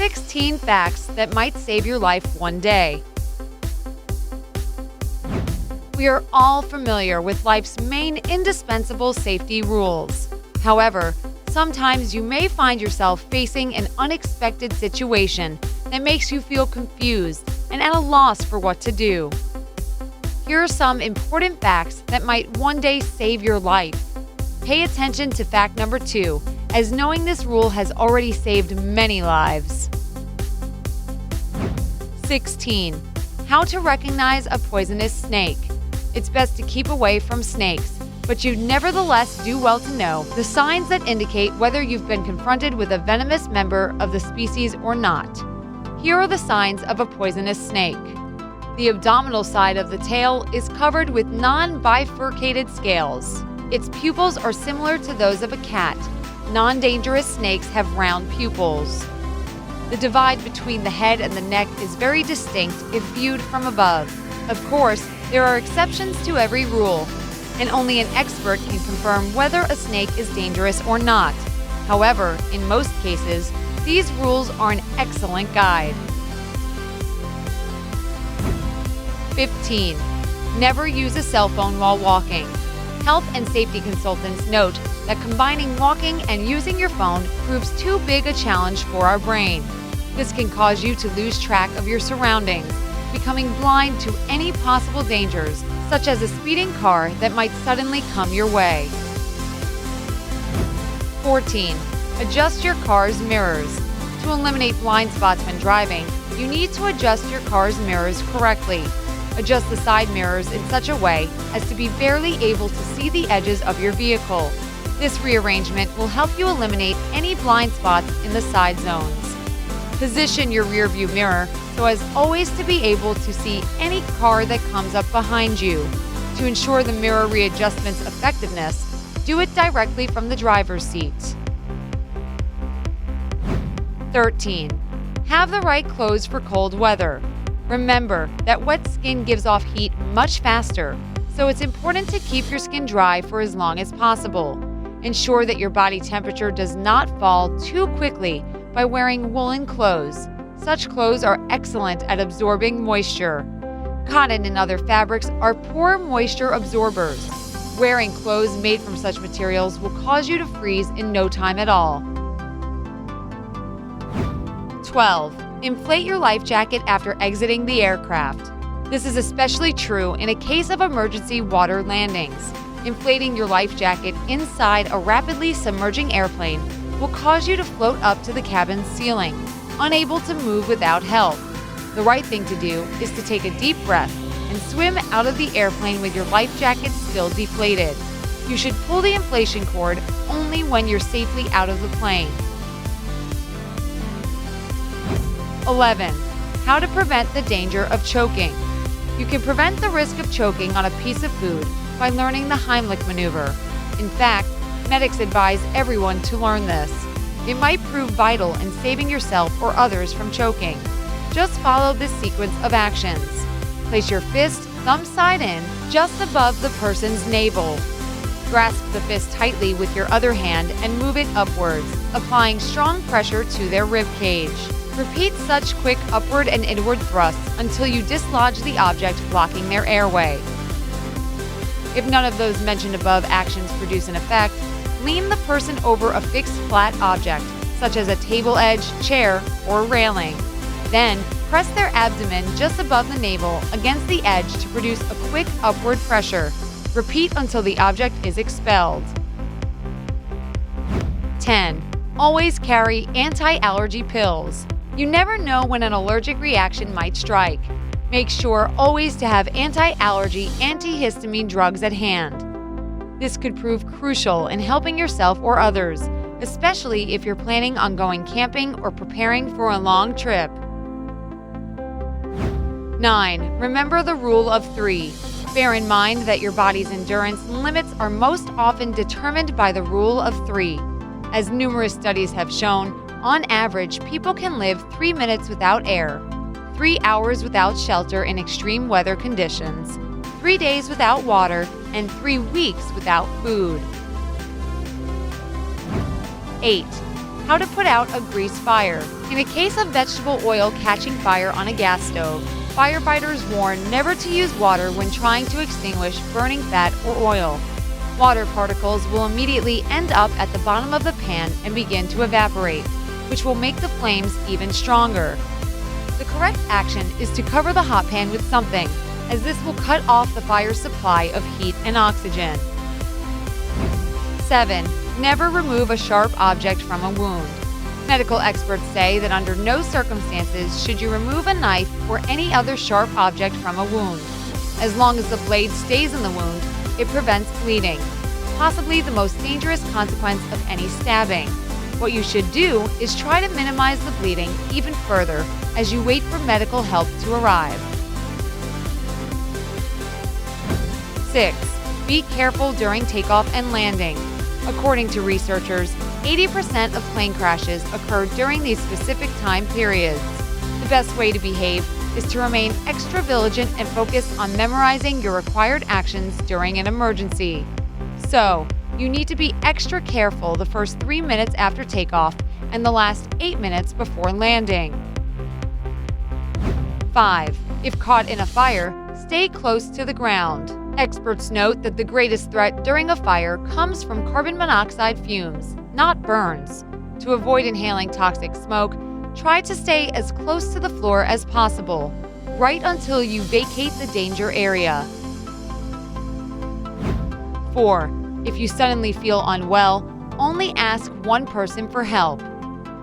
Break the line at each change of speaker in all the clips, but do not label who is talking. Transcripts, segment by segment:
16 facts that might save your life one day. We are all familiar with life's main indispensable safety rules. However, sometimes you may find yourself facing an unexpected situation that makes you feel confused and at a loss for what to do. Here are some important facts that might one day save your life. Pay attention to fact number 2, as knowing this rule has already saved many lives. 16. How to recognize a poisonous snake. It's best to keep away from snakes, but you'd nevertheless do well to know the signs that indicate whether you've been confronted with a venomous member of the species or not. Here are the signs of a poisonous snake. The abdominal side of the tail is covered with non-bifurcated scales. Its pupils are similar to those of a cat. Non-dangerous snakes have round pupils. The divide between the head and the neck is very distinct if viewed from above. Of course, there are exceptions to every rule, and only an expert can confirm whether a snake is dangerous or not. However, in most cases, these rules are an excellent guide. 15. Never use a cell phone while walking. Health and safety consultants note that combining walking and using your phone proves too big a challenge for our brain. This can cause you to lose track of your surroundings, becoming blind to any possible dangers, such as a speeding car that might suddenly come your way. 14. Adjust your car's mirrors. To eliminate blind spots when driving, you need to adjust your car's mirrors correctly. Adjust the side mirrors in such a way as to be barely able to see the edges of your vehicle. This rearrangement will help you eliminate any blind spots in the side zones. Position your rearview mirror so as always to be able to see any car that comes up behind you. To ensure the mirror readjustment's effectiveness, do it directly from the driver's seat. 13. Have the right clothes for cold weather. Remember that wet skin gives off heat much faster, so it's important to keep your skin dry for as long as possible. Ensure that your body temperature does not fall too quickly by wearing woolen clothes. Such clothes are excellent at absorbing moisture. Cotton and other fabrics are poor moisture absorbers. Wearing clothes made from such materials will cause you to freeze in no time at all. 12. Inflate your life jacket after exiting the aircraft. This is especially true in a case of emergency water landings. Inflating your life jacket inside a rapidly submerging airplane will cause you to float up to the cabin's ceiling, unable to move without help. The right thing to do is to take a deep breath and swim out of the airplane with your life jacket still deflated. You should pull the inflation cord only when you're safely out of the plane. 11. How to prevent the danger of choking. You can prevent the risk of choking on a piece of food by learning the Heimlich maneuver. In fact, medics advise everyone to learn this. It might prove vital in saving yourself or others from choking. Just follow this sequence of actions. Place your fist, thumb side in, just above the person's navel. Grasp the fist tightly with your other hand and move it upwards, applying strong pressure to their rib cage. Repeat such quick upward and inward thrusts until you dislodge the object blocking their airway. If none of those mentioned above actions produce an effect, lean the person over a fixed flat object, such as a table edge, chair, or railing. Then, press their abdomen just above the navel against the edge to produce a quick upward pressure. Repeat until the object is expelled. 10. Always carry anti-allergy pills. You never know when an allergic reaction might strike. Make sure always to have anti-allergy antihistamine drugs at hand. This could prove crucial in helping yourself or others, especially if you're planning on going camping or preparing for a long trip. 9. Remember the rule of 3. Bear in mind that your body's endurance limits are most often determined by the rule of 3. As numerous studies have shown, on average, people can live 3 minutes without air, 3 hours without shelter in extreme weather conditions, 3 days without water, and 3 weeks without food. 8. How to put out a grease fire. In a case of vegetable oil catching fire on a gas stove, firefighters warn never to use water when trying to extinguish burning fat or oil. Water particles will immediately end up at the bottom of the pan and begin to evaporate, which will make the flames even stronger. The correct action is to cover the hot pan with something, as this will cut off the fire's supply of heat and oxygen. 7. Never remove a sharp object from a wound. Medical experts say that under no circumstances should you remove a knife or any other sharp object from a wound. As long as the blade stays in the wound, it prevents bleeding, possibly the most dangerous consequence of any stabbing. What you should do is try to minimize the bleeding even further as you wait for medical help to arrive. 6. Be careful during takeoff and landing. According to researchers, 80% of plane crashes occur during these specific time periods. The best way to behave is to remain extra vigilant and focus on memorizing your required actions during an emergency. So, you need to be extra careful the first 3 minutes after takeoff and the last 8 minutes before landing. 5. If caught in a fire, stay close to the ground. Experts note that the greatest threat during a fire comes from carbon monoxide fumes, not burns. To avoid inhaling toxic smoke, try to stay as close to the floor as possible, right until you vacate the danger area. 4. If you suddenly feel unwell, only ask one person for help.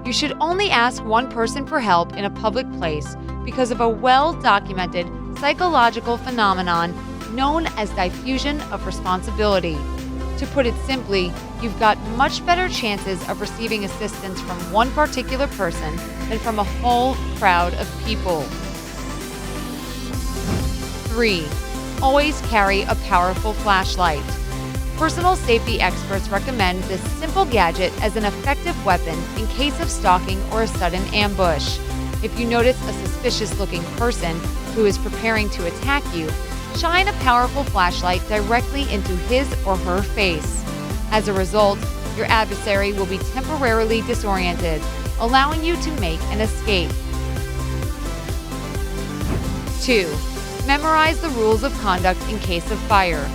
You should only ask one person for help in a public place because of a well-documented psychological phenomenon known as diffusion of responsibility. To put it simply, you've got much better chances of receiving assistance from one particular person than from a whole crowd of people. 3. Always carry a powerful flashlight. Personal safety experts recommend this simple gadget as an effective weapon in case of stalking or a sudden ambush. If you notice a suspicious-looking person who is preparing to attack you, shine a powerful flashlight directly into his or her face. As a result, your adversary will be temporarily disoriented, allowing you to make an escape. 2. Memorize the rules of conduct in case of fire.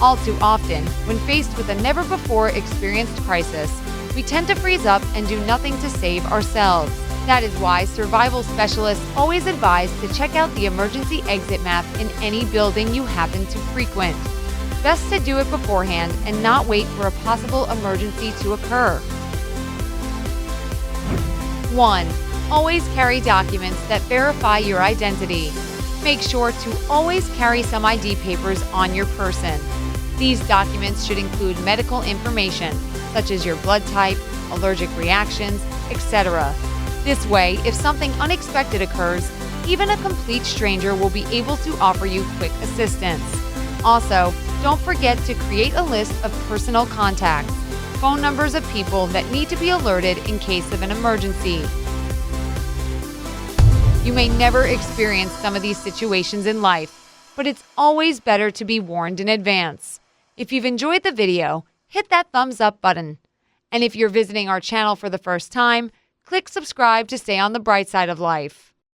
All too often, when faced with a never-before-experienced crisis, we tend to freeze up and do nothing to save ourselves. That is why survival specialists always advise to check out the emergency exit map in any building you happen to frequent. Best to do it beforehand and not wait for a possible emergency to occur. 1. Always carry documents that verify your identity. Make sure to always carry some ID papers on your person. These documents should include medical information, such as your blood type, allergic reactions, etc. This way, if something unexpected occurs, even a complete stranger will be able to offer you quick assistance. Also, don't forget to create a list of personal contacts, phone numbers of people that need to be alerted in case of an emergency. You may never experience some of these situations in life, but it's always better to be warned in advance. If you've enjoyed the video, hit that thumbs up button. And if you're visiting our channel for the first time, click subscribe to stay on the bright side of life.